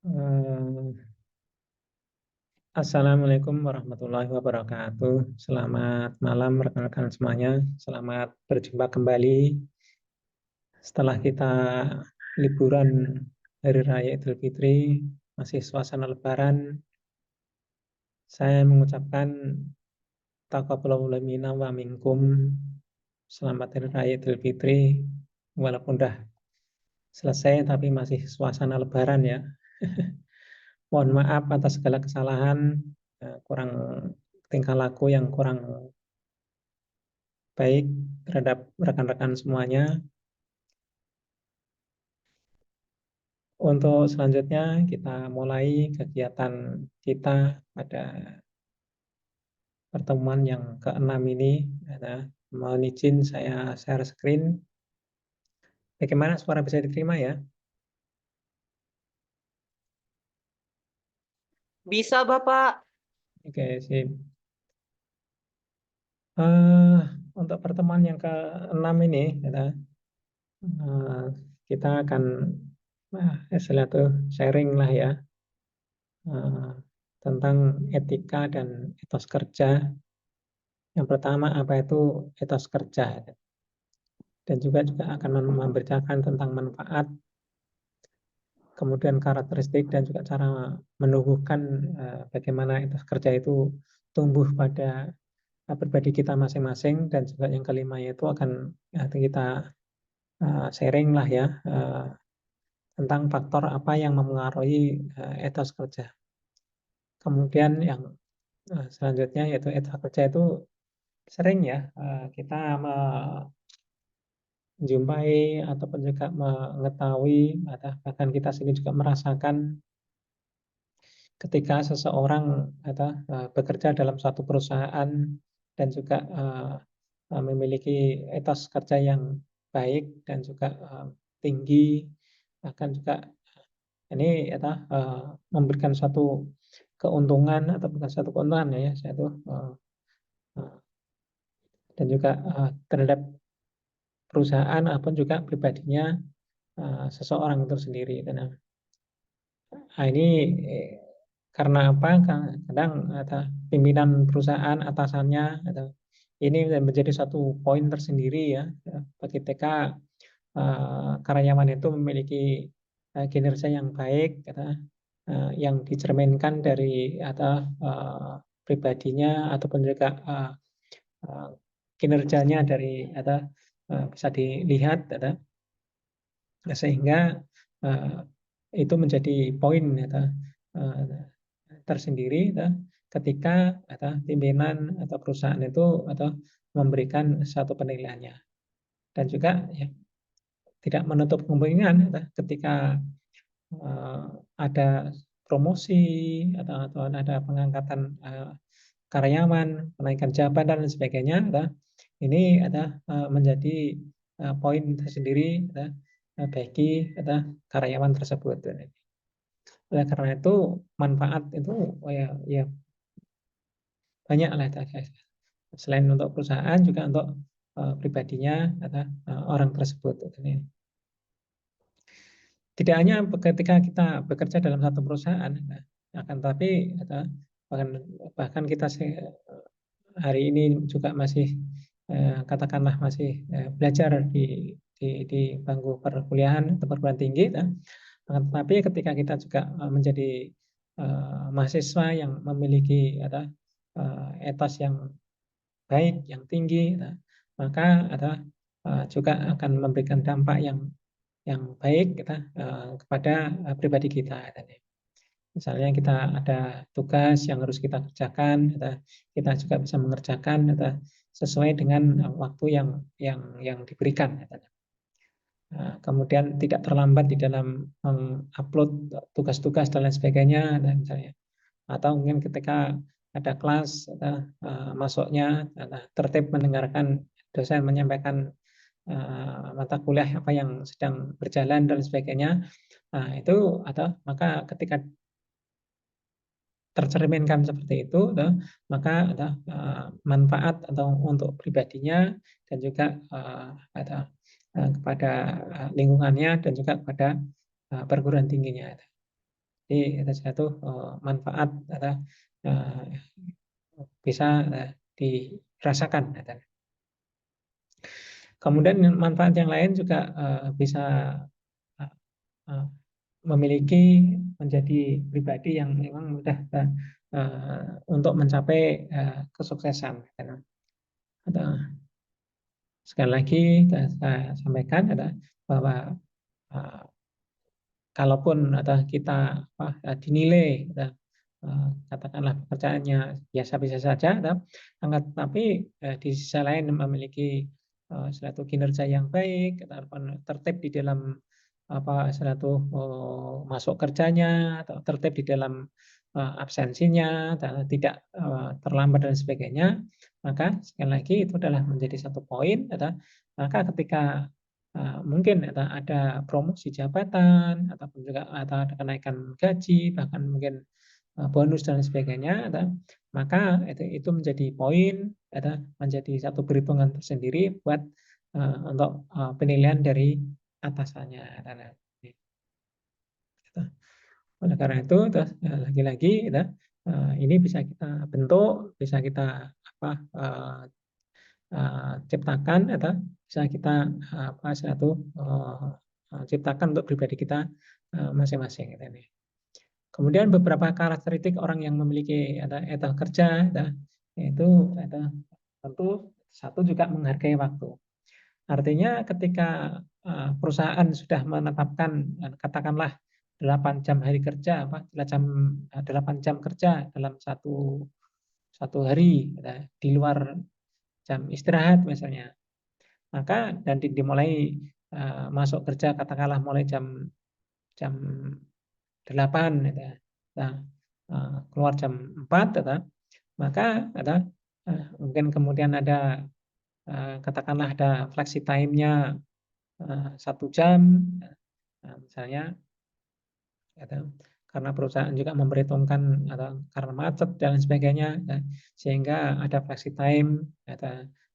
Eh, Assalamualaikum warahmatullahi wabarakatuh. Selamat malam rekan-rekan semuanya. Selamat berjumpa kembali setelah kita liburan Hari Raya Idul Fitri, masih suasana Lebaran. Saya mengucapkan taqabbalallahu minna wa minkum. Selamat Hari Raya Idul Fitri. Walaupun udah selesai tapi masih suasana Lebaran ya. Mohon maaf atas segala kesalahan, kurang tingkah laku yang kurang baik terhadap rekan-rekan semuanya. Untuk selanjutnya kita mulai kegiatan kita pada pertemuan yang ke-6 ini. Mohon izin saya share screen. Bagaimana suara bisa diterima ya? Bisa, Bapak. Oke, sip. Eh, untuk pertemuan yang ke-6 ini, eh, kita akan istilah tuh sharing lah ya, eh, tentang etika dan etos kerja. Yang pertama, apa itu etos kerja? Dan juga akan memberitakan tentang manfaat, kemudian karakteristik dan juga cara menumbuhkan bagaimana etos kerja itu tumbuh pada pribadi kita masing-masing. Dan juga yang kelima yaitu akan kita sharing lah ya, tentang faktor apa yang mempengaruhi etos kerja. Kemudian yang selanjutnya yaitu etos kerja itu sering ya kita menjumpai ataupun juga mengetahui atau bahkan kita sendiri juga merasakan ketika seseorang bekerja dalam suatu perusahaan dan juga memiliki etos kerja yang baik dan juga tinggi, bahkan juga ini memberikan suatu keuntungan atau bukan suatu keuntungan ya, dan juga terhadap perusahaan ataupun juga pribadinya seseorang itu sendiri. Nah, ini karena apa? Kadang ada pimpinan perusahaan atasannya atau ini menjadi satu poin tersendiri ya, ketika karyawan itu memiliki kinerja yang baik, yang dicerminkan dari pribadinya ataupun juga uh, kinerjanya dari bisa dilihat, sehingga uh, itu menjadi poin uh, tersendiri ketika pimpinan atau perusahaan itu memberikan satu penilaiannya. Dan juga ya, tidak menutup kemungkinan ketika uh, ada promosi atau ada pengangkatan karyawan, kenaikan jabatan dan sebagainya, ini menjadi poin tersendiri bagi karyawan tersebut. Oleh karena itu manfaat itu ya banyak lah. Selain untuk perusahaan juga untuk pribadinya orang tersebut. Tidak hanya ketika kita bekerja dalam satu perusahaan, akan tapi bahkan bahkan kita hari ini juga masih katakanlah masih belajar di bangku perkuliahan atau perguruan tinggi, tetapi ketika kita juga menjadi mahasiswa yang memiliki etos yang baik, yang tinggi, maka juga akan memberikan dampak yang baik kepada pribadi kita. Misalnya kita ada tugas yang harus kita kerjakan, kita juga bisa mengerjakan sesuai dengan waktu yang diberikan. Kemudian tidak terlambat di dalam mengupload tugas-tugas dan lain sebagainya, misalnya. Atau mungkin ketika ada kelas, masuknya tertib mendengarkan dosen menyampaikan mata kuliah apa yang sedang berjalan dan sebagainya. Nah, itu maka ketika tercerminkan seperti itu, maka ada manfaat atau untuk pribadinya dan juga kepada lingkungannya dan juga kepada perguruan tingginya. Jadi itu manfaat bisa dirasakan. Kemudian manfaat yang lain juga bisa uh, memiliki menjadi pribadi yang memang mudah untuk mencapai kesuksesan. Atau, sekali lagi saya sampaikan bahwa uh, kalaupun kita dinilai katakanlah pekerjaannya biasa-biasa saja, tapi di sisi lain memiliki suatu kinerja yang baik, ataupun tertib di dalam suatu masuk kerjanya, atau tertib di dalam absensinya, tidak terlambat dan sebagainya, maka sekali lagi itu adalah menjadi satu poin. Maka ketika mungkin ada promosi jabatan, ataupun juga ada kenaikan gaji, bahkan mungkin bonus dan sebagainya, maka itu menjadi poin, menjadi satu perhitungan tersendiri buat untuk penilaian dari atasannya. Oleh karena itu, lagi-lagi ini bisa kita bentuk, bisa kita ciptakan, atau bisa kita ciptakan untuk pribadi kita masing-masing. Kemudian beberapa karakteristik orang yang memiliki etos kerja, itu tentu satu juga menghargai waktu. Artinya ketika perusahaan sudah menetapkan katakanlah 8 jam hari kerja, 8 jam kerja dalam satu hari, di luar jam istirahat misalnya, maka dan dimulai masuk kerja katakanlah mulai jam jam 8, nah, keluar jam 4, maka mungkin kemudian ada katakanlah ada flexi time-nya 1 jam, misalnya, karena perusahaan juga memperhitungkan atau karena macet dan sebagainya, sehingga ada flexi time,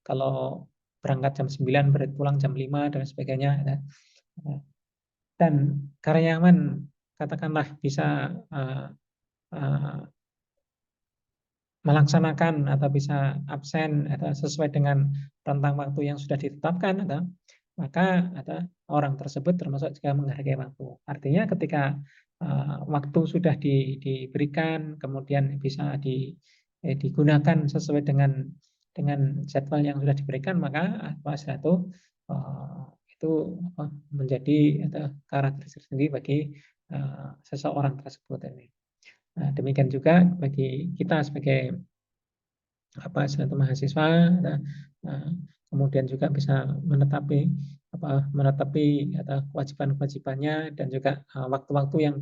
kalau berangkat jam 9 berarti pulang jam 5 dan sebagainya. Dan karyawan katakanlah bisa melaksanakan atau bisa absen sesuai dengan rentang waktu yang sudah ditetapkan, maka orang tersebut termasuk juga menghargai waktu. Artinya ketika waktu sudah diberikan, kemudian bisa digunakan sesuai dengan jadwal yang sudah diberikan, maka itu menjadi karakteristik sendiri bagi seseorang tersebut. Nah, demikian juga bagi kita sebagai suatu mahasiswa, kemudian juga bisa menetapi kewajiban-kewajibannya dan juga waktu-waktu yang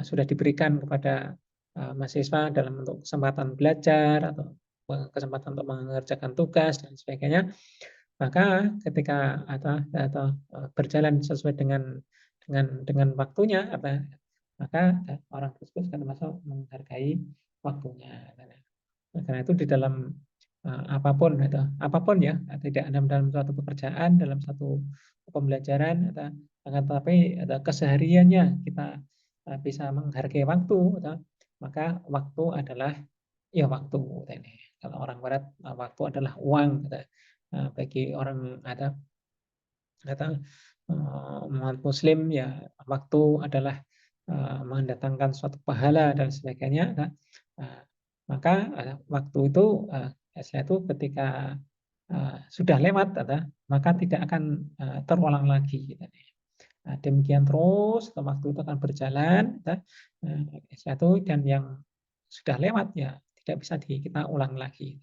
sudah diberikan kepada mahasiswa dalam bentuk kesempatan belajar atau kesempatan untuk mengerjakan tugas dan sebagainya. Maka ketika berjalan sesuai dengan waktunya, maka orang tersebut akan termasuk menghargai waktunya. Karena itu di dalam apapun ya, tidak dalam suatu pekerjaan, dalam satu pembelajaran, akan tetapi kesehariannya kita bisa menghargai waktu, maka waktu adalah ya waktu. Kalau orang Barat, waktu adalah uang. Bagi orang umat Muslim, ya waktu adalah mendatangkan suatu pahala dan sebagainya. Maka waktu itu ketika sudah lewat, maka tidak akan terulang lagi. Demikian terus, waktu itu akan berjalan, dan yang sudah lewat ya tidak bisa kita ulang lagi.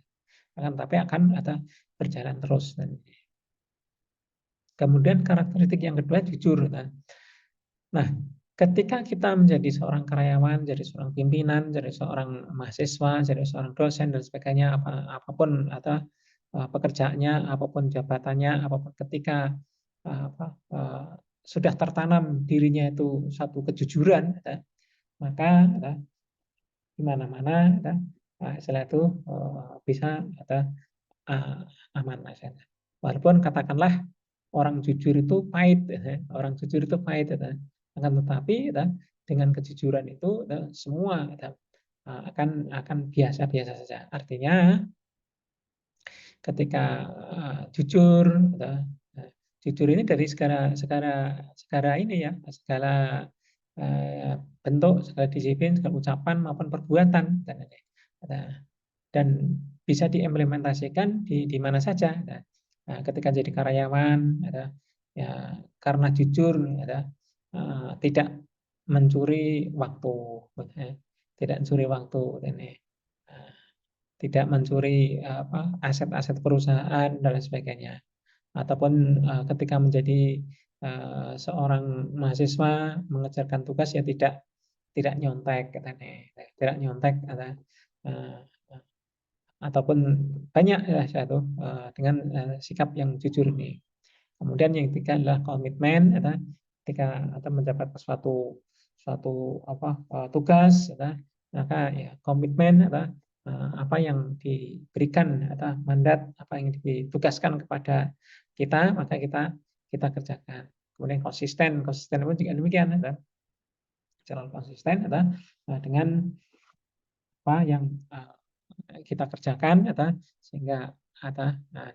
Tapi akan berjalan terus. Kemudian karakteristik yang kedua, jujur. Nah, ketika kita menjadi seorang karyawan, jadi seorang pimpinan, jadi seorang mahasiswa, jadi seorang dosen dan sebagainya, apapun pekerjaannya, apapun jabatannya, apapun ketika sudah tertanam dirinya itu satu kejujuran, maka di mana-mana setelah itu bisa aman. Walaupun katakanlah orang jujur itu pahit, akan tetapi dengan kejujuran itu semua akan biasa-biasa saja. Artinya ketika jujur, jujur ini dari segala segala segala ini ya, segala bentuk, segala disiplin, segala ucapan maupun perbuatan, dan bisa diimplementasikan di mana saja. Ketika jadi karyawan, ya karena jujur, tidak mencuri waktu, tidak mencuri waktu, ini tidak mencuri aset-aset perusahaan dan lain sebagainya. Ataupun ketika menjadi seorang mahasiswa mengerjakan tugas ya tidak nyontek, tidak nyontek, uh, ataupun banyak ya satu dengan sikap yang jujur ini. Kemudian yang ketiga adalah komitmen, ketika atau mendapat suatu suatu tugas, maka ya komitmen apa yang diberikan atau mandat apa yang ditugaskan kepada kita, maka kita kerjakan. Kemudian konsisten pun juga demikian, jalan konsisten dengan apa yang kita kerjakan, sehingga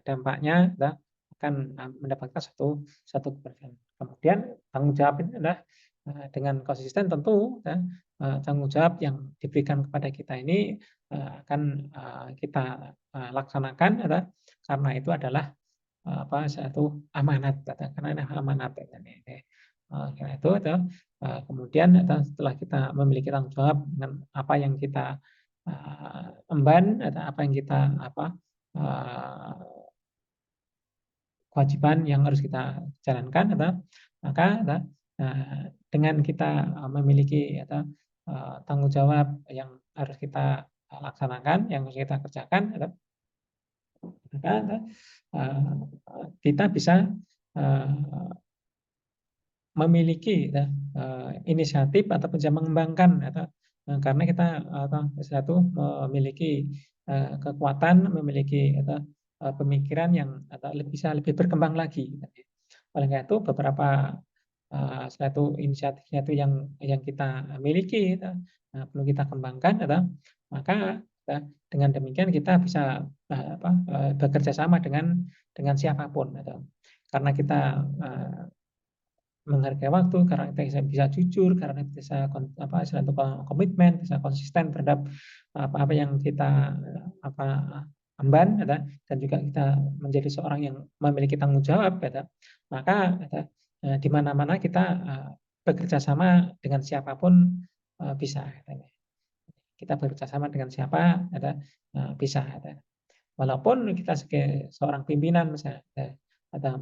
dampaknya akan mendapatkan satu keberhasilan. Kemudian tanggung jawab ini adalah dengan konsisten tentu tanggung jawab yang diberikan kepada kita ini akan kita laksanakan, karena itu adalah satu amanat, karena amanat ini. Karena itu kemudian setelah kita memiliki tanggung jawab dengan apa yang kita emban, atau apa yang kita kewajiban yang harus kita jalankan, maka dengan kita memiliki tanggung jawab yang harus kita laksanakan, yang harus kita kerjakan, maka kita bisa memiliki inisiatif ataupun bisa mengembangkan, karena kita memiliki kekuatan, memiliki pemikiran yang bisa lebih berkembang lagi. Oleh karena itu beberapa suatu inisiatifnya itu yang kita miliki, perlu kita kembangkan, maka dengan demikian kita bisa bekerja sama dengan siapapun, karena kita menghargai waktu, karena kita bisa jujur, karena kita bisa komitmen, bisa konsisten terhadap apa yang kita emban, dan juga kita menjadi seorang yang memiliki tanggung jawab, maka di mana-mana kita bekerja sama dengan siapapun bisa. Kita bekerja sama dengan siapa bisa. Walaupun kita sebagai seorang pimpinan misalnya, atau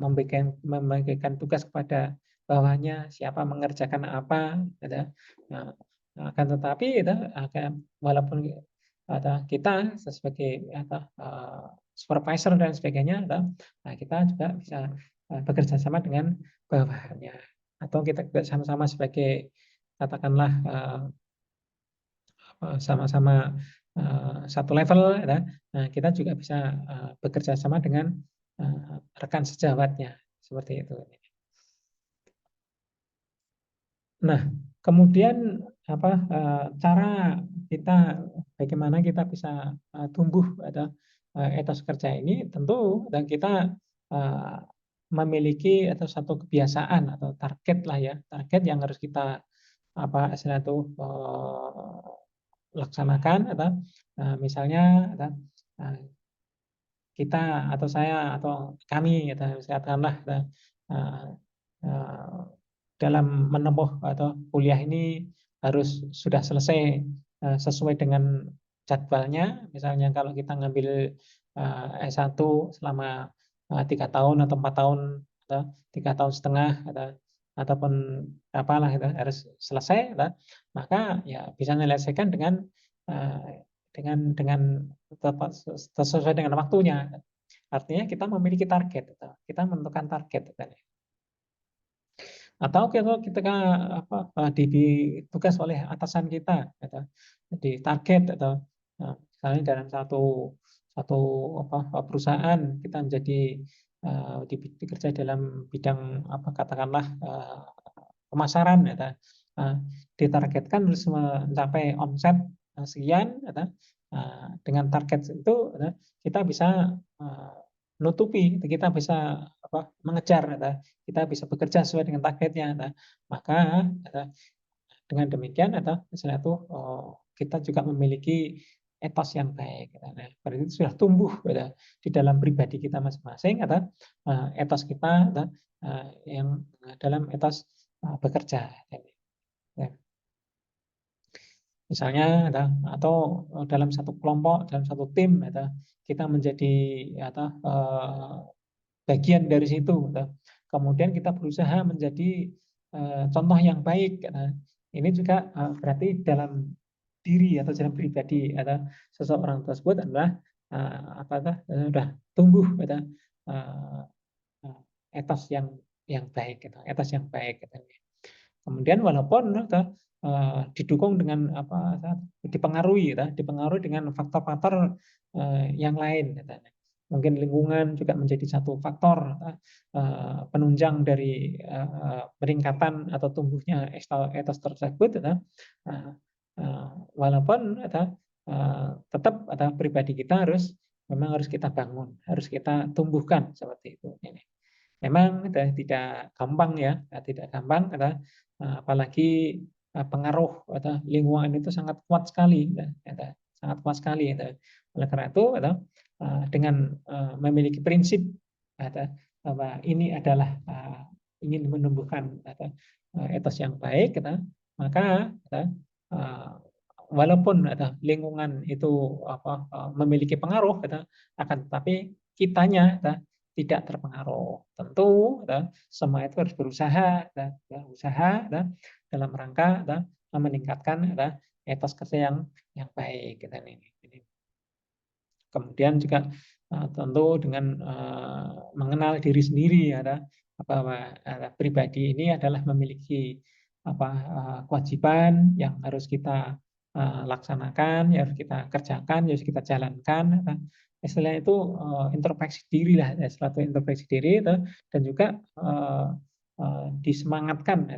membagikan tugas kepada bawahnya, siapa mengerjakan apa, akan tetapi walaupun kita sebagai supervisor dan sebagainya, kita juga bisa bekerja sama dengan bawahannya, atau kita sama-sama sebagai katakanlah sama-sama satu level, kita juga bisa bekerja sama dengan rekan sejawatnya, seperti itu. Nah, kemudian cara kita bagaimana kita bisa tumbuh etos kerja ini, tentu dan kita memiliki atau satu kebiasaan atau target lah ya, target yang harus kita laksanakan, misalnya kita atau saya atau kami, katakanlah dalam menempuh atau kuliah ini harus sudah selesai sesuai dengan jadwalnya. Misalnya kalau kita ngambil S1 selama 3 tahun atau 4 tahun atau 3 tahun setengah, ataupun apalah itu harus selesai, maka ya bisa menyelesaikan dengan sesuai dengan waktunya. Artinya kita memiliki target, kita menentukan target. Atau ketika diberi tugas oleh atasan kita, di target, atau misalnya dalam satu satu perusahaan kita menjadi bekerja dalam bidang katakanlah pemasaran, ditargetkan harus mencapai omset sekian, dengan target itu kita bisa nutupi, kita bisa mengejar, kita bisa bekerja sesuai dengan targetnya. Maka dengan demikian misalnya itu kita juga memiliki etos yang baik. Nah, berarti itu sudah tumbuh di dalam pribadi kita masing-masing, etos kita yang dalam etos bekerja. Ya. Misalnya atau dalam satu kelompok, dalam satu tim, kita menjadi bagian dari situ. Kemudian kita berusaha menjadi contoh yang baik. Ini juga berarti dalam diri atau dalam pribadi atau seseorang tersebut adalah sudah tumbuh etos yang baik, etos yang baik. Kemudian walaupun didukung dengan dipengaruhi dengan faktor-faktor yang lain. Mungkin lingkungan juga menjadi satu faktor penunjang dari peningkatan atau tumbuhnya etos tersebut. Walaupun tetap pribadi kita memang harus kita bangun, harus kita tumbuhkan seperti itu. Memang tidak gampang ya, tidak gampang, apalagi pengaruh lingkungan itu sangat kuat sekali, sangat kuat sekali. Oleh karena itu, dengan memiliki prinsip bahwa ini adalah ingin menumbuhkan etos yang baik, maka walaupun lingkungan itu memiliki pengaruh, akan tetapi kitanya tidak terpengaruh. Tentu semua itu harus berusaha dalam rangka meningkatkan etos kerja yang baik. Kemudian juga tentu dengan mengenal diri sendiri, bahwa pribadi ini adalah memiliki kewajiban yang harus kita laksanakan, yang harus kita kerjakan, yang harus kita jalankan. Istilahnya itu introspeksi diri lah, suatu introspeksi diri dan juga disemangatkan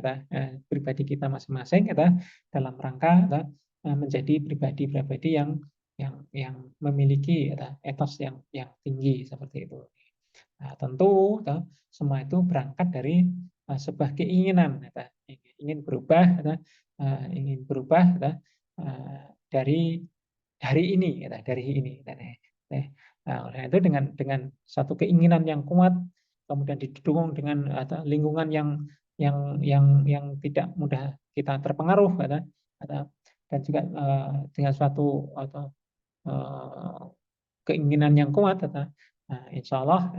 pribadi kita masing-masing dalam rangka menjadi pribadi-pribadi yang memiliki etos yang tinggi seperti itu. Nah, tentu semua itu berangkat dari sebuah keinginan, ingin berubah, dari hari ini, dari ini. Nah, oleh itu dengan satu keinginan yang kuat, kemudian didukung dengan lingkungan yang tidak mudah kita terpengaruh, dan juga dengan suatu keinginan yang kuat, insya Allah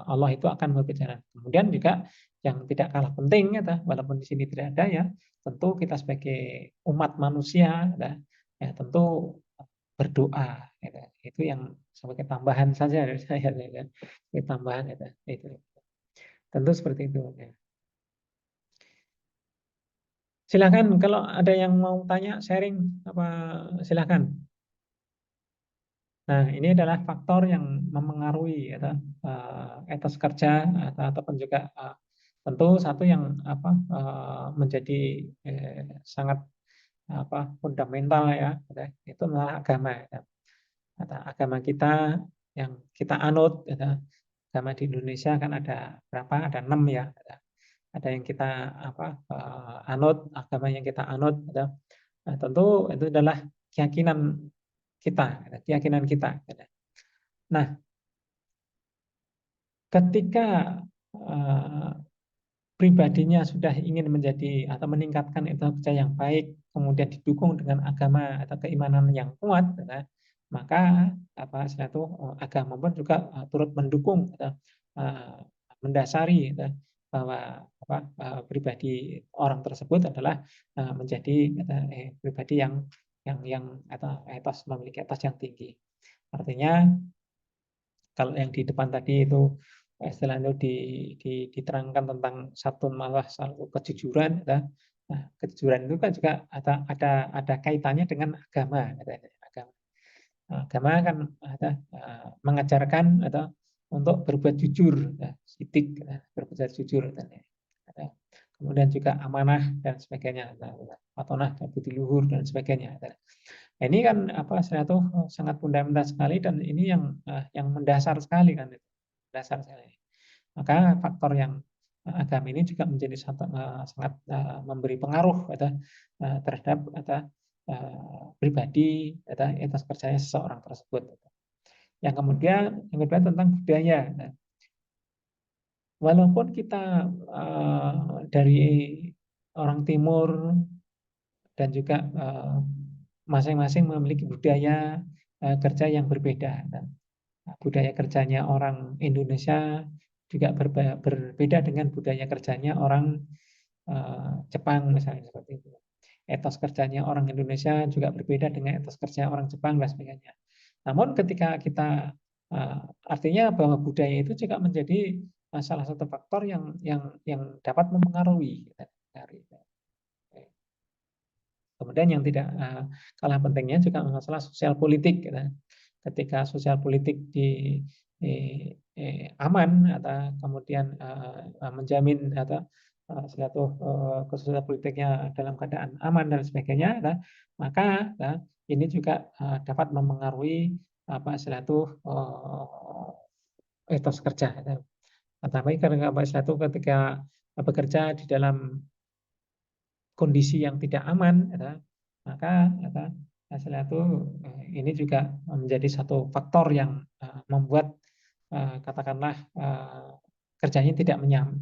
Allah itu akan berbicara. Kemudian juga yang tidak kalah penting, walaupun di sini tidak ada ya, tentu kita sebagai umat manusia ya tentu berdoa. Itu yang sebagai tambahan saja dari saya, sebagai tambahan itu. Tentu seperti itu. Ya. Silakan kalau ada yang mau tanya, sharing silakan. Nah, ini adalah faktor yang memengaruhi etos kerja ataupun juga tentu satu yang menjadi sangat fundamental ya, itu adalah agama. Agama kita yang kita anut, agama di Indonesia kan ada berapa? Ada 6 ya. Ada yang kita anut, agama yang kita anut. Nah, tentu itu adalah keyakinan kita. Nah, ketika pribadinya sudah ingin menjadi atau meningkatkan etos kerja yang baik, kemudian didukung dengan agama atau keimanan yang kuat, maka itu agama pun juga turut mendukung, mendasari bahwa pribadi orang tersebut adalah menjadi pribadi yang etos memiliki etos yang tinggi. Artinya kalau yang di depan tadi itu istilahnya diterangkan tentang satu malah satu kejujuran, nah kejujuran itu kan juga ada kaitannya dengan agama. Agama kan mengajarkan untuk berbuat jujur, sidik, berbuat jujur. kemudian juga amanah dan sebagainya, patonah dan budi luhur dan sebagainya. Nah, ini kan apa saya tuh sangat fundamental sekali dan ini yang mendasar sekali kan itu. Mendasar sekali. Maka faktor yang agama ini juga menjadi sangat memberi pengaruh terhadap pribadi etos percaya seseorang tersebut. Yang kemudian yang kedua tentang budaya. Nah, walaupun kita dari orang timur dan juga masing-masing memiliki budaya kerja yang berbeda. Dan budaya kerjanya orang Indonesia juga berbeda dengan budaya kerjanya orang Jepang misalnya seperti itu. Etos kerjanya orang Indonesia juga berbeda dengan etos kerja orang Jepang dan sebagainya. Namun ketika kita artinya bahwa budaya itu juga menjadi salah satu faktor yang dapat mempengaruhi. Kemudian yang tidak kalah pentingnya juga masalah sosial politik. Ketika sosial politik di aman atau kemudian menjamin atau suatu sosial politiknya dalam keadaan aman dan sebagainya, maka ini juga dapat mempengaruhi apa suatu etos kerja. Tapi karena apa suatu ketika bekerja di dalam kondisi yang tidak aman, maka hasilnya itu ini juga menjadi satu faktor yang membuat katakanlah kerjanya tidak nyaman,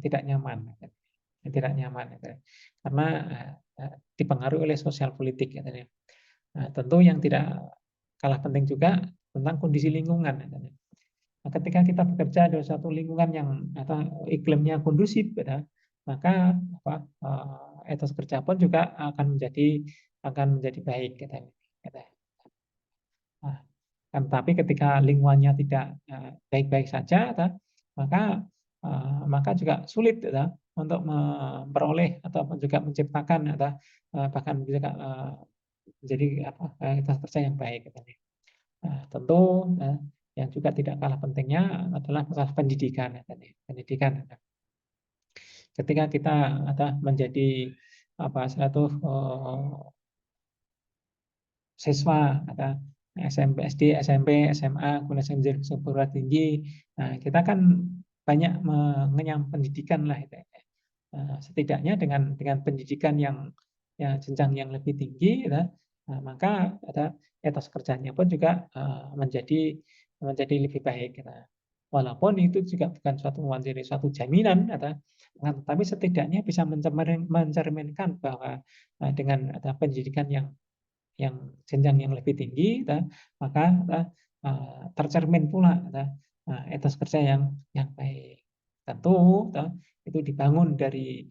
tidak nyaman, karena dipengaruhi oleh sosial politik. Nah, tentu yang tidak kalah penting juga tentang kondisi lingkungan. Nah, ketika kita bekerja di suatu lingkungan yang atau iklimnya kondusif, maka etos kerja pun juga akan menjadi baik. Nah, tapi ketika lingkungannya tidak baik-baik saja, maka maka juga sulit untuk memperoleh atau juga menciptakan bahkan juga menjadi etos kerja yang baik. Nah, tentu yang juga tidak kalah pentingnya adalah masalah pendidikan. Pendidikan. Ketika kita menjadi suatu siswa atau SMP, SD, SMP, SMA, kemudian menjadi perguruan tinggi, nah, kita kan banyak mengenyam pendidikan lah. Setidaknya dengan pendidikan yang jenjang yang lebih tinggi, maka etos kerjanya pun juga menjadi lebih baik. Walaupun itu juga bukan menjadi suatu jaminan, tapi setidaknya bisa mencerminkan bahwa dengan pendidikan yang jenjang yang lebih tinggi, maka tercermin pula etos kerja yang baik. Tentu itu dibangun dari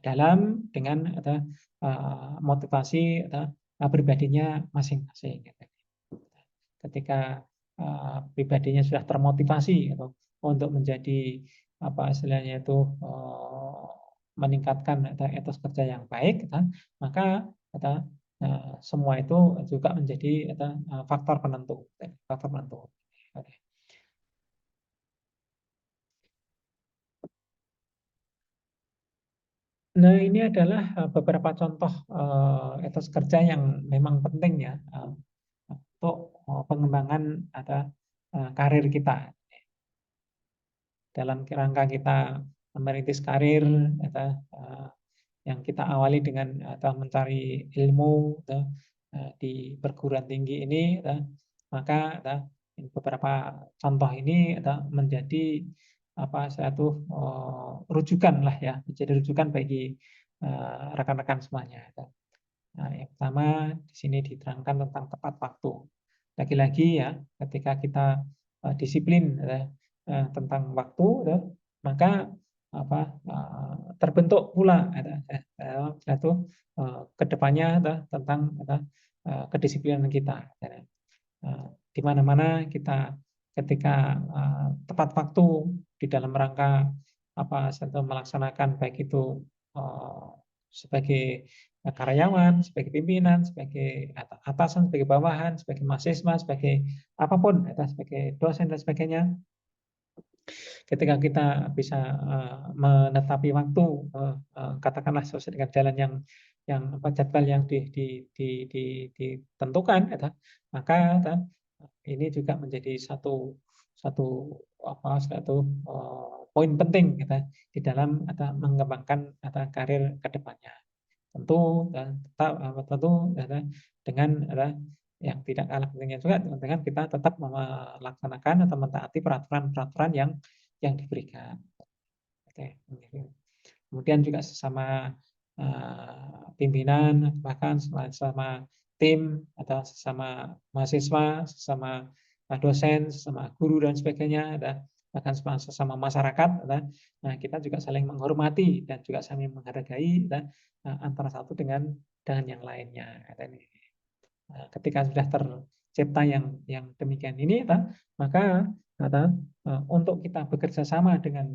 dalam dengan motivasi pribadinya masing-masing. Ketika pribadinya sudah termotivasi untuk menjadi apa istilahnya itu meningkatkan etos kerja yang baik, maka semua itu juga menjadi faktor penentu. Faktor penentu. Nah, ini adalah beberapa contoh etos kerja yang memang penting ya untuk pengembangan karir kita. Dalam rangka kita merintis karir, yang kita awali dengan mencari ilmu di perguruan tinggi ini, maka beberapa contoh ini menjadi satu rujukan lah ya, menjadi rujukan bagi rekan-rekan semuanya. Nah, yang pertama di sini diterangkan tentang tepat waktu. Lagi-lagi ya, ketika kita disiplin tentang waktu, maka terbentuk pula satu kedepannya tentang kedisiplinan kita. Di mana-mana kita ketika tepat waktu di dalam rangka satu melaksanakan baik itu sebagai karyawan, sebagai pimpinan, sebagai atasan, sebagai bawahan, sebagai mahasiswa, sebagai apapun, sebagai dosen dan sebagainya, Ketika kita bisa menetapi waktu, katakanlah sesuai dengan jalan yang apa, jadwal yang ditentukan, gitu, maka ini juga menjadi satu satu apa, poin penting gitu di dalam mengembangkan karir ke depannya. Tentu tetap tentu dengan yang tidak kalah pentingnya juga dengan kita tetap melaksanakan atau mentaati peraturan-peraturan yang diberikan. Oke, kemudian juga sesama pimpinan, bahkan sesama tim atau sesama mahasiswa, sesama dosen, sesama guru dan sebagainya, bahkan sesama masyarakat, nah kita juga saling menghormati dan juga saling menghargai antara satu dengan yang lainnya. Nah, ketika sudah tercipta yang demikian ini, maka untuk kita bekerja sama dengan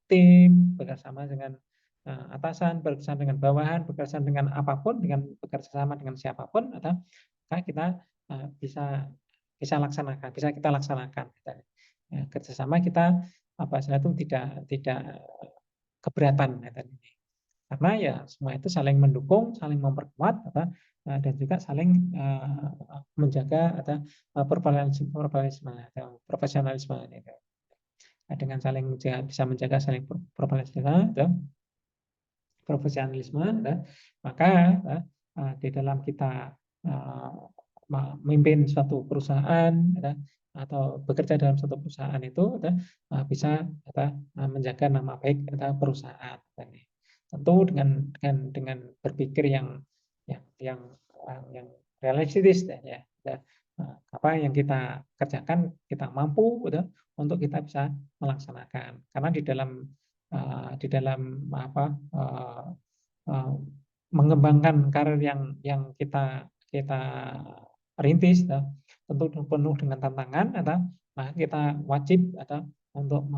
tim, bekerja sama dengan atasan, bekerja sama dengan bawahan, bekerja sama dengan apapun, bekerja sama dengan siapapun, maka kita bisa bisa laksanakan, bisa kita laksanakan. Ya, kerjasama kita apa itu tidak keberatan. Karena ya semua itu saling mendukung, saling memperkuat, dan juga saling menjaga profesionalisme atau profesionalisme gitu. Dengan saling bisa menjaga saling profesionalisme, maka di dalam kita memimpin suatu perusahaan atau bekerja dalam suatu perusahaan itu bisa menjaga nama baik perusahaan. Tentu dengan berpikir yang realistis ya. Apa yang kita kerjakan kita mampu untuk kita bisa melaksanakan. Karena di dalam apa mengembangkan karir yang kita rintis tentu penuh dengan tantangan maka kita wajib untuk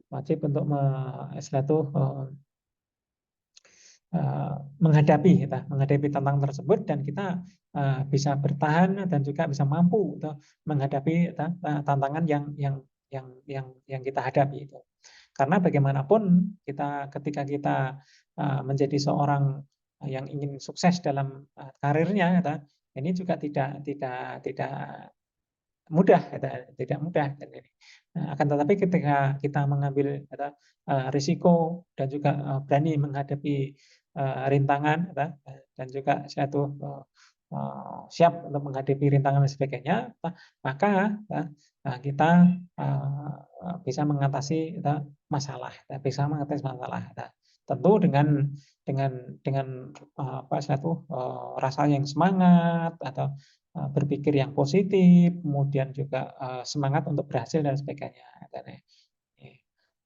wajib untuk menghadapi tantangan tersebut dan kita bisa bertahan dan juga bisa mampu menghadapi tantangan yang kita hadapi itu. Karena bagaimanapun ketika kita menjadi seorang yang ingin sukses dalam karirnya, ini juga tidak mudah, tidak mudah. Akan tetapi ketika kita mengambil risiko dan juga berani menghadapi rintangan dan juga siap untuk menghadapi rintangan dan sebagainya, maka kita bisa mengatasi masalah, bisa mengatasi masalah. Tentu dengan rasa yang semangat atau berpikir yang positif, kemudian juga semangat untuk berhasil dan sebagainya.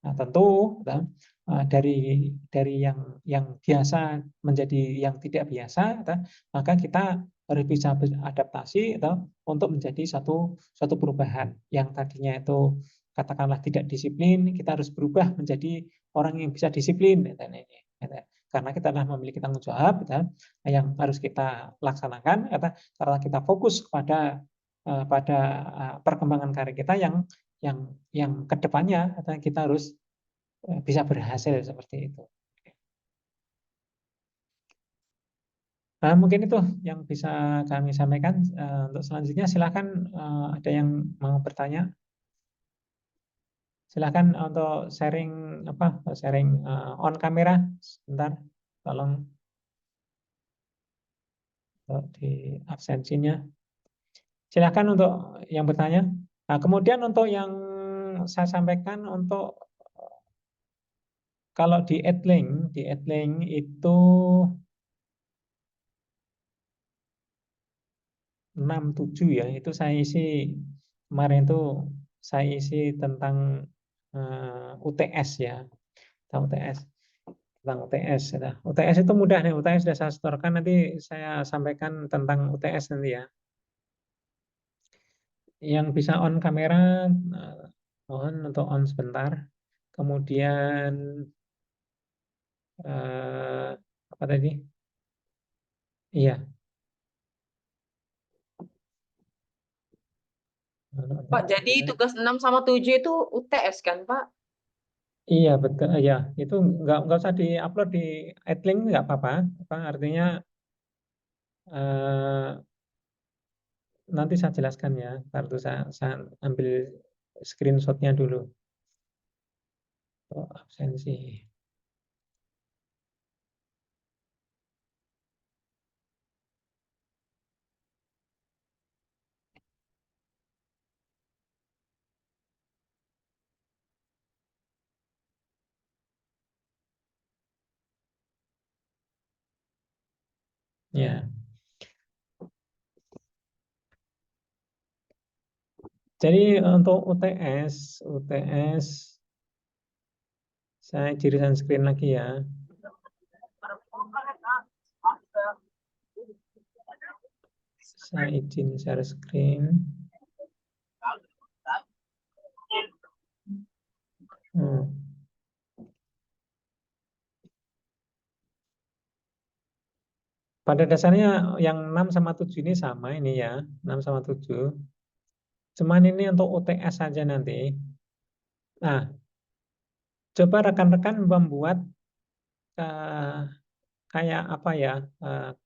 Nah, tentu dari yang biasa menjadi yang tidak biasa, maka kita harus bisa beradaptasi untuk menjadi satu perubahan yang tadinya itu katakanlah tidak disiplin, kita harus berubah menjadi orang yang bisa disiplin. Karena kita telah memiliki tanggung jawab yang harus kita laksanakan, karena kita fokus pada perkembangan karir kita yang kedepannya kita harus bisa berhasil seperti itu. Nah, mungkin itu yang bisa kami sampaikan. Untuk selanjutnya silakan ada yang mau bertanya. Silakan untuk sharing on kamera sebentar, tolong untuk di absensinya. Silakan untuk yang bertanya. Nah, kemudian untuk yang saya sampaikan untuk kalau di Edlink itu 6-7 ya, itu saya isi kemarin itu saya isi tentang UTS ya, tentang UTS. Tentang UTS. UTS itu mudah nih, UTS sudah saya setorkan, nanti saya sampaikan tentang UTS nanti ya. Yang bisa on kamera, mohon untuk on sebentar. Kemudian apa tadi? Iya, Pak, jadi tugas 6 sama 7 itu UTS kan, Pak? Iya betul, ya itu nggak usah diupload di Edlink, nggak apa-apa. Apa artinya nanti saya jelaskan ya. Kartu saya ambil screenshotnya dulu. Oh, absensi. Ya, jadi untuk UTS saya jirisan screen lagi ya. Saya izin share screen. Hmm. Pada dasarnya yang 6 sama 7 ini sama ini ya, 6 sama 7. Cuman ini untuk UTS saja nanti. Nah, coba rekan-rekan membuat eh, kayak apa ya,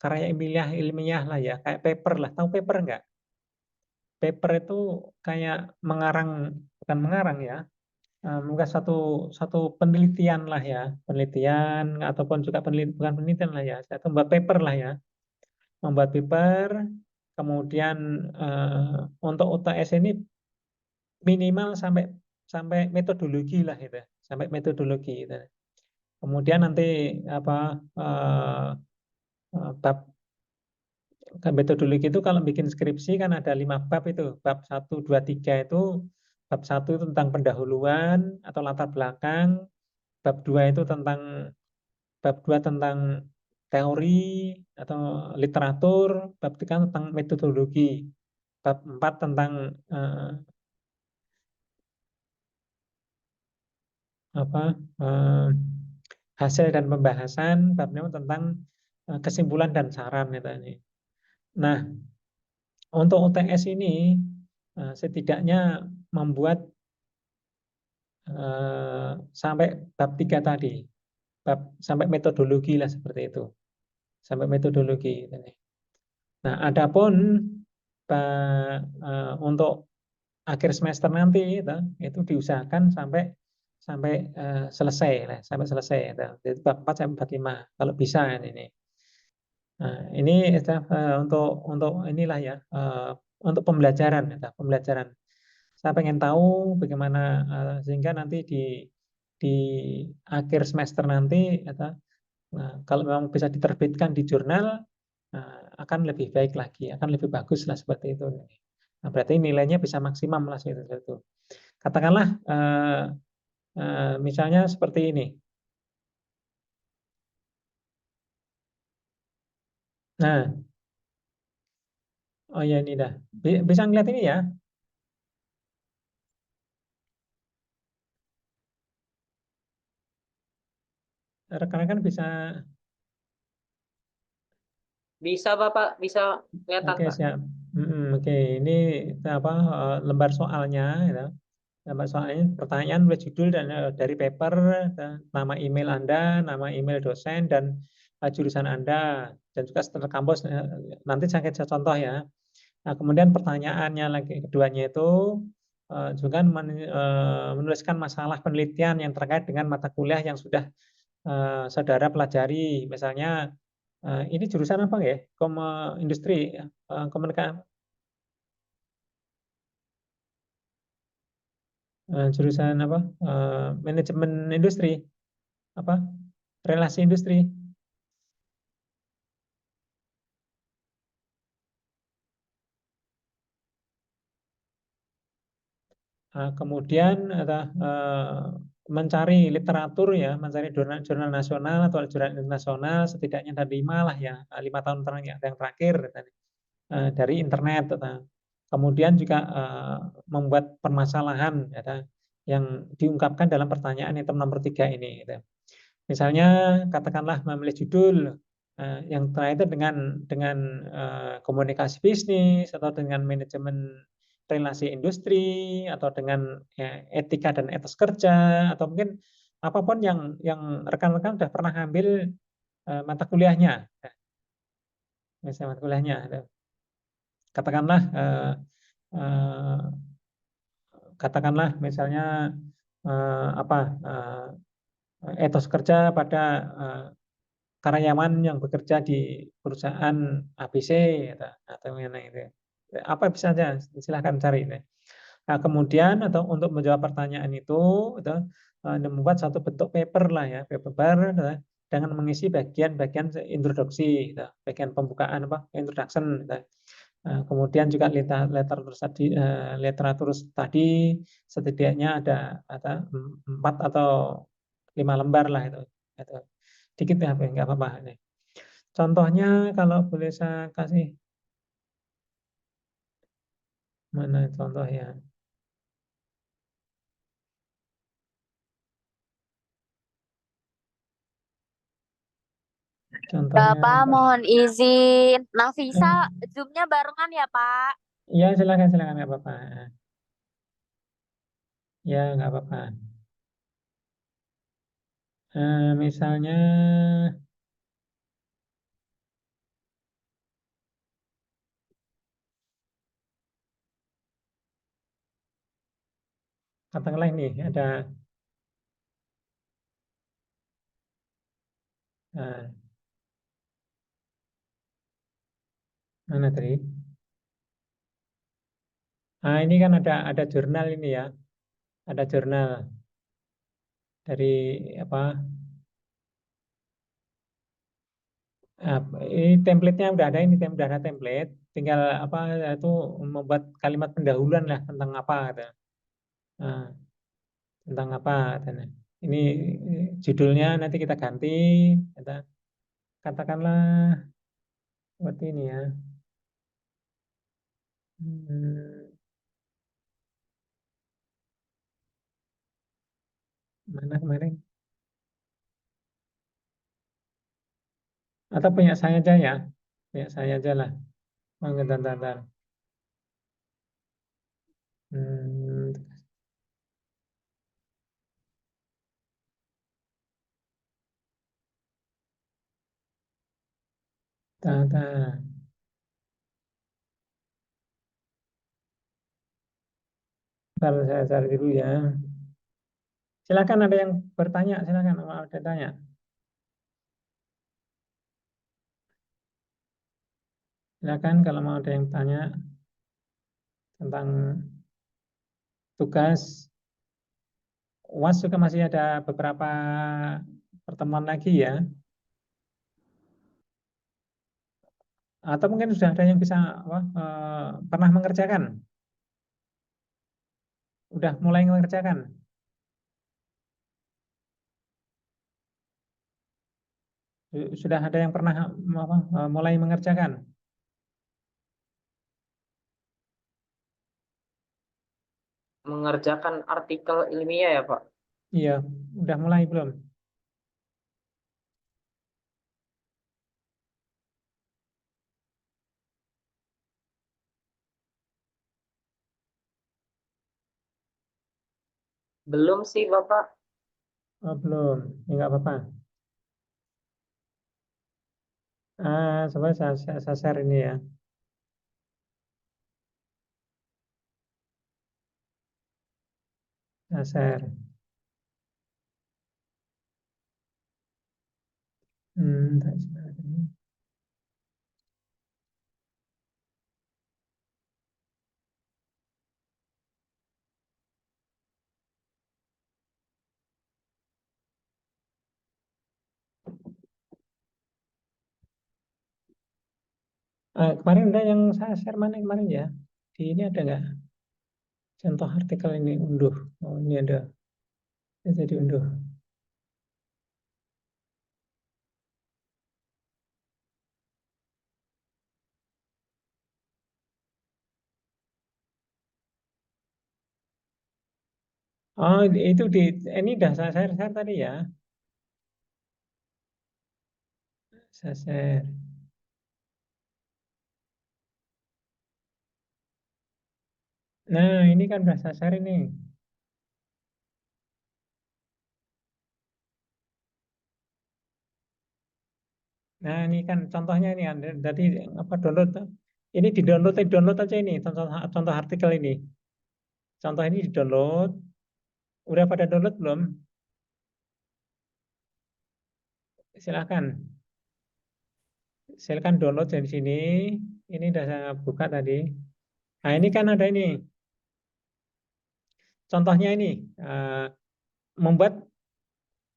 karya ilmiah ilmiah lah ya, kayak paper lah. Tahu paper nggak? Paper itu kayak mengarang, bukan mengarang ya, mungkin satu satu penelitian lah ya, penelitian ataupun juga bukan penelitian lah ya, satu membuat paper lah ya, membuat paper, kemudian untuk UTS ini minimal sampai sampai metodologi lah itu, sampai metodologi itu. Kemudian nanti apa bab metodologi itu kalau bikin skripsi kan ada 5 bab itu. Bab 1, 2, 3 itu bab 1 itu tentang pendahuluan atau latar belakang, bab 2 itu tentang bab 2 tentang teori atau literatur, bab 3 tentang metodologi, bab 4 tentang apa eh, hasil dan pembahasan, bab 5 tentang kesimpulan dan saran itu. Nah, untuk UTS ini setidaknya membuat sampai bab 3 tadi, bab sampai metodologi lah seperti itu, sampai metodologi. Nah, adapun untuk akhir semester nanti itu diusahakan sampai sampai selesai lah, sampai selesai. Itu bab 4 sampai bab 5 kalau bisa ini. Nah, ini untuk inilah ya, untuk pembelajaran, pembelajaran. Saya pengen tahu bagaimana sehingga nanti di akhir semester nanti, nah, kalau memang bisa diterbitkan di jurnal, akan lebih baik lagi, akan lebih bagus lah seperti itu. Nah, berarti nilainya bisa maksimum lah seperti itu. Katakanlah misalnya seperti ini. Nah, oh ya ini dah. Bisa ngeliat ini ya. Rekan-rekan bisa. Bisa, Bapak, bisa kelihatan, Oke, Pak. siap. Oke, ini apa lembar soalnya, gitu. Lembar soalnya pertanyaan, judul dan dari paper, nama email Anda, nama email dosen dan jurusan Anda, dan juga standar kampus. Nanti saya contoh ya. Nah, kemudian pertanyaannya lagi keduanya itu juga menuliskan masalah penelitian yang terkait dengan mata kuliah yang sudah saudara pelajari. Misalnya ini jurusan apa ya? Industri, komunikasi, jurusan apa? Manajemen industri, apa? Relasi industri. Kemudian mencari literatur ya, mencari jurnal nasional atau jurnal internasional setidaknya ada 5 lah ya, 5 tahun yang terakhir dari internet. Kemudian juga membuat permasalahan yang diungkapkan dalam pertanyaan item nomor 3 ini. Misalnya katakanlah memilih judul yang terkait dengan komunikasi bisnis atau dengan manajemen relasi industri atau dengan ya, etika dan etos kerja atau mungkin apapun yang rekan-rekan sudah pernah ambil mata kuliahnya, misalnya mata kuliahnya, katakanlah eh, katakanlah misalnya apa etos kerja pada karyawan yang bekerja di perusahaan ABC atau mana itu. Apa bisa saja, silahkan cari ini. Nah, kemudian atau untuk menjawab pertanyaan itu membuat satu bentuk paper lah ya, paper dengan mengisi bagian-bagian introduksi, bagian pembukaan apa, introduction. Kemudian juga literatur tadi setidaknya ada 4 atau 5 lembar lah itu. Itu. Dikit ya, nggak apa-apa. Contohnya kalau boleh saya kasih mana contoh ya. Ya, Contohnya Pak, apa? mohon izin. Nafisa, Eh, Zoom-nya barengan ya, Pak? Ya silakan silakan nggak apa-apa. Ya nggak apa-apa. Misalnya katakanlah ini ada eh, mana tadi? Ini kan ada jurnal ini ya, ada jurnal dari apa? Ini template-nya udah ada, ini udah ada template. Tinggal apa itu membuat kalimat pendahuluan lah tentang apa gitu. Nah, tentang apa dan ini judulnya nanti kita ganti, kita katakanlah seperti ini ya. Hmm, mana kemarin? Atau punya saya aja ya, punya saya aja lah. Oh, bentar, bentar, bentar. Hmm, bentar, bentar. Bentar, saya cari dulu ya. Silakan ada yang bertanya, silakan mau ada tanya. Silakan kalau mau ada yang tanya tentang tugas. UAS juga masih ada beberapa pertemuan lagi ya. Atau mungkin sudah ada yang bisa apa, pernah mengerjakan, udah mulai mengerjakan. Sudah ada yang pernah apa, mulai mengerjakan. Mengerjakan artikel ilmiah ya, Pak? Iya, udah mulai belum? Belum sih, Bapak. Oh, belum. Ya, nggak apa-apa. Coba saya share ini ya. Saya share. Tak share ini. Kemarin ada yang saya share mana kemarin ya? Di ini ada nggak? Contoh artikel ini unduh. Oh, ini ada. Jadi unduh. Oh, itu ini udah saya share tadi ya. Saya share. Nah, ini kan bahasa dasar ini. Nah, ini kan contohnya ini kan. Jadi apa download? Ini di download aja ini contoh contoh artikel ini. Contoh ini di download. Udah pada download belum? Silakan. Silakan download dari sini. Ini udah saya buka tadi. Nah, ini kan ada ini. Contohnya ini membuat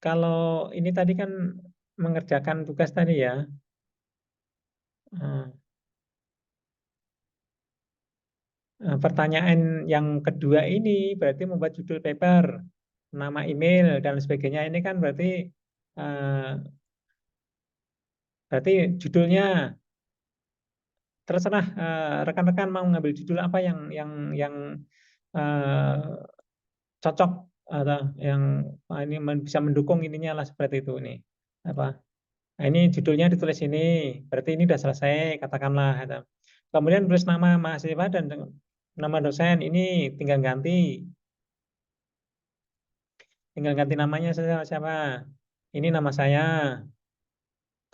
kalau ini tadi kan mengerjakan tugas tadi ya. Eh, Pertanyaan yang kedua ini berarti membuat judul paper, nama email dan sebagainya. Ini kan eh, berarti judulnya terserah rekan-rekan mau ngambil judul apa yang eh, cocok atau yang ini bisa mendukung ininya lah seperti itu ini apa. Nah, ini judulnya ditulis ini, berarti ini sudah selesai katakanlah. Gitu. Kemudian tulis nama mahasiswa dan nama dosen ini tinggal ganti namanya saja siapa. Ini nama saya.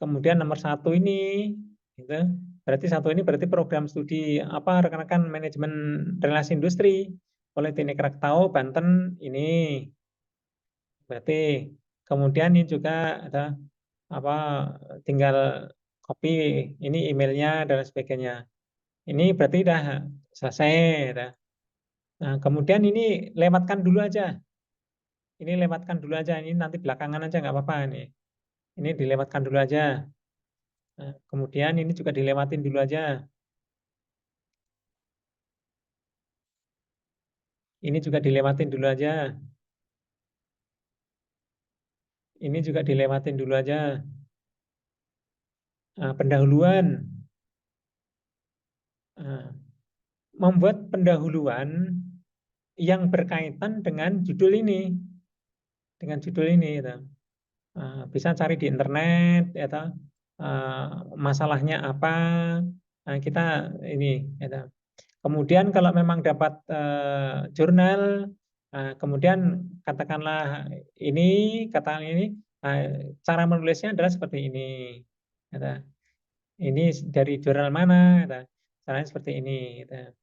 Kemudian nomor satu ini, gitu. Berarti satu ini berarti program studi apa rekan-rekan manajemen relasi industri Politeknik Krakow Banten ini. Berarti kemudian ini juga ada apa tinggal copy ini emailnya dan sebagainya. Ini berarti udah selesai. Dah. Nah, kemudian ini lewatkan dulu aja. Ini lewatkan dulu aja. Ini nanti belakangan aja nggak apa-apa ini. Ini dilewatkan dulu aja. Nah, kemudian ini juga dilewatin dulu aja. Ini juga dilewatin dulu aja. Ini juga dilewatin dulu aja. Nah, pendahuluan. Nah, membuat pendahuluan yang berkaitan dengan judul ini. Dengan judul ini. Gitu. Bisa cari di internet, ya, toh. Masalahnya apa. Nah, kita ini. Ya, toh. Kemudian kalau memang dapat jurnal, kemudian katakanlah ini, katakan ini, cara menulisnya adalah seperti ini. Gitu. Ini dari jurnal mana? Gitu. Caranya seperti ini. Gitu.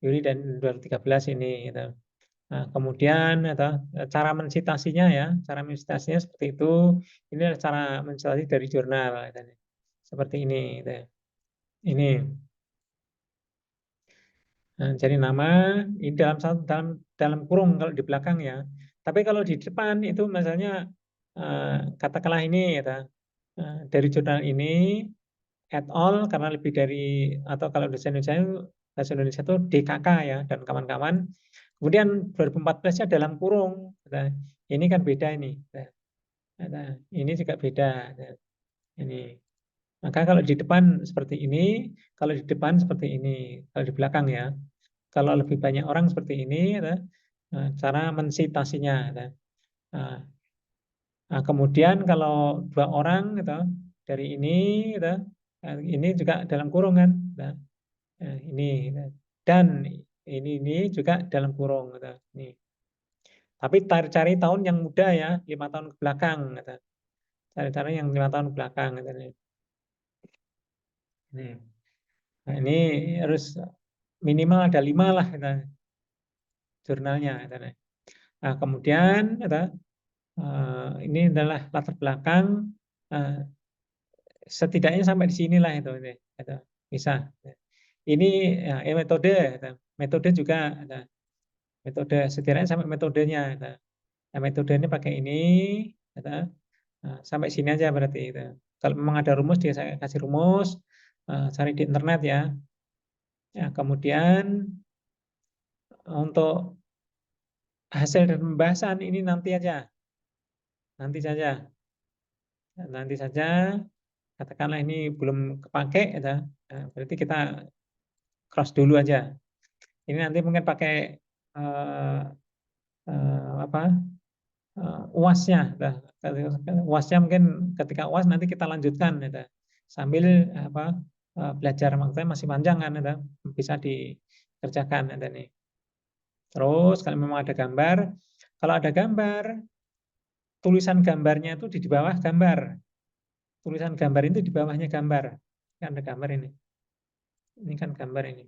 Juli dan 2013 ini. Gitu. Nah, kemudian atau cara mensitasinya ya, cara mensitasinya seperti itu. Ini adalah cara mensitasi dari jurnal. Gitu. Seperti ini. Gitu. Ini. Nah, jadi nama ini dalam kurung kalau di belakang ya. Tapi kalau di depan itu misalnya katakanlah ini ya, dari jurnal ini et al karena lebih dari atau kalau bahasa Indonesia itu DKK ya dan kawan-kawan. Kemudian 2014-nya dalam kurung. Nah, ini kan beda ini. Nah, ini juga beda. Nah, ini. Maka kalau di depan seperti ini, kalau di depan seperti ini, kalau di belakang ya. Kalau lebih banyak orang seperti ini, cara mensitasinya. Nah, kemudian kalau dua orang, gitu, dari ini, gitu, ini juga dalam kurungan. Nah, ini gitu. Dan ini juga dalam kurung. Gitu. Ini. Tapi cari tahun yang muda ya, 5 tahun ke belakang. Gitu. Cari-cari yang 5 tahun ke belakang. Gitu. Ini. Nah, ini harus minimal ada 5 lah gitu, jurnalnya. Gitu. Nah, kemudian gitu, ini adalah latar belakang setidaknya sampai di sinilah itu bisa. Ini ya, metode, gitu. Metode juga ada metode setidaknya sampai metodenya. Gitu. Nah, metode ini pakai ini, gitu. Nah, sampai sini aja berarti. Gitu. Kalau memang ada rumus dia saya kasih rumus, cari di internet ya. Ya, kemudian untuk hasil dan pembahasan ini nanti aja, nanti saja, nanti saja. Katakanlah ini belum kepake, ya, berarti kita cross dulu aja. Ini nanti mungkin pakai uh, apa UAS-nya. UAS-nya mungkin ketika UAS nanti kita lanjutkan, ya, sambil belajar maksudnya masih panjang kan, ya, bisa dikerjakan. Ya, nih. Terus kalau memang ada gambar, kalau ada gambar, tulisan gambarnya itu di bawah gambar. Tulisan gambar itu di bawahnya gambar. Kan ada gambar ini. Ini kan gambar ini.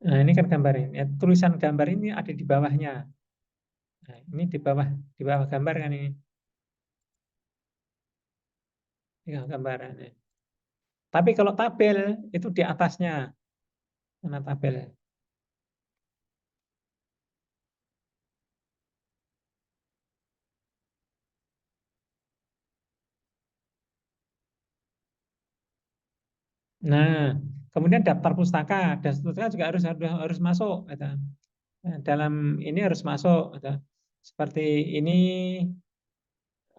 Nah, ini kan gambar ini. Ya, tulisan gambar ini ada di bawahnya. Nah, ini di bawah gambar kan ini. Ini gambar. Ini. Tapi kalau tabel itu di atasnya. Mana tabel? Nah, kemudian daftar pustaka. Daftar pustaka juga harus masuk. Gitu. Nah, dalam ini harus masuk. Gitu. Seperti ini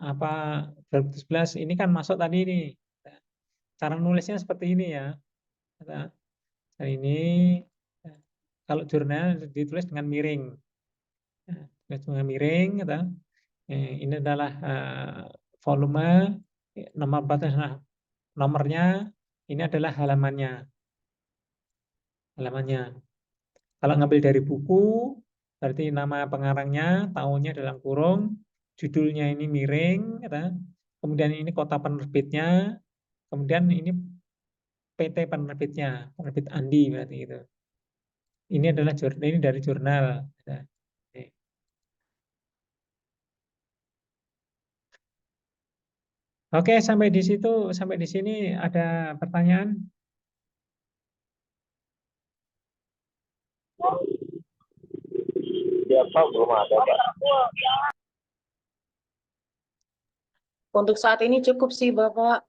apa 2011 ini kan masuk tadi ini. Cara nulisnya seperti ini ya. Gitu. Nah, ini kalau jurnal ditulis dengan miring. Nah, ditulis dengan miring. Gitu. Ini adalah volume nomor batas. Nah, nomornya ini adalah halamannya. Kalau ngambil dari buku, berarti nama pengarangnya, tahunnya dalam kurung, judulnya ini miring, kemudian ini kota penerbitnya, kemudian ini PT penerbitnya, penerbit Andi berarti itu. Ini adalah jurnal, ini dari jurnal. Oke, sampai di situ, sampai di sini ada pertanyaan? Ya, Pak, belum ada, Pak. Untuk saat ini cukup sih, Bapak.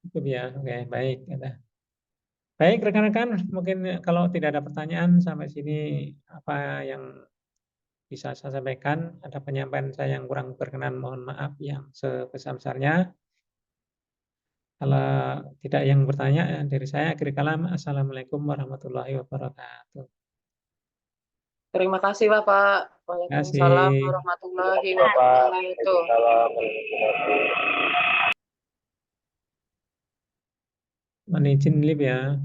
Cukup ya, oke, baik. Baik, rekan-rekan, mungkin kalau tidak ada pertanyaan sampai sini apa yang bisa saya sampaikan. Ada penyampaian saya yang kurang berkenan, mohon maaf yang sebesar-besarnya. Kalau tidak yang bertanya dari saya, akhir kalam, Assalamualaikum warahmatullahi wabarakatuh. Terima kasih, Bapak. Terima kasih. Waalaikumsalam warahmatullahi Bapak. wabarakatuh. Assalamualaikum. Mohon izin live ya.